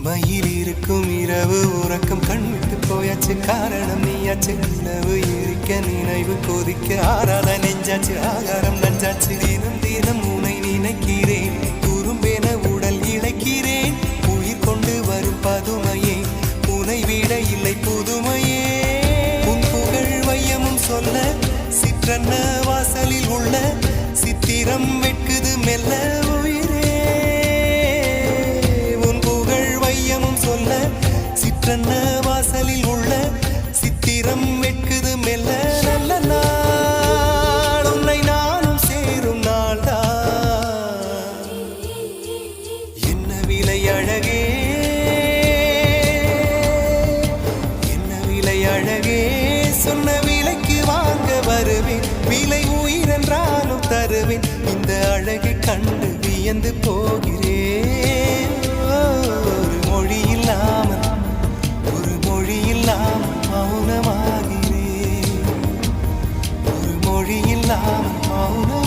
இமையில் இருக்கும் இரவு உறக்கம் கண்விட்டு போயாச்சு காரணம் நீயாச்சு நிலவு எரிக்க நினைவு கொதிக்க ஆறாத நெஞ்சாச்சு ஆகாரம் நஞ்சாச்சு தினம் தினம் உனை நினைக்கிறேன் குறும்பென உடல் இழைக்கிறேன் உயிர் கொண்டு வரும் பதுமையே உனை விட இல்லை புதுமையே உன் புகழ் வையமும் சொல்ல சிற்றன்ன வாசலில் உள்ள சித்திரம் வெட்குது மெல்ல உயிரே உன் புகழ் வையமும் சொல்ல சிற்றன்ன வாசலில் உள்ள சித்திரம் வெட்குது மெல்ல நல்ல நாள் உன்னை நானும் சேரும் நாள்தான் என்ன விலை அழகே என்ன விலை அழகே சொன்ன விலைக்கு வாங்க வருவேன் விலை உயிரென்றாலும் தருவேன் இந்த அழகை கண்டு வியந்து போகிறேன் ஒரு மொழி இல்லாமல் மௌனமாகிறேன் ஒரு மொழி இல்லாமல் மௌன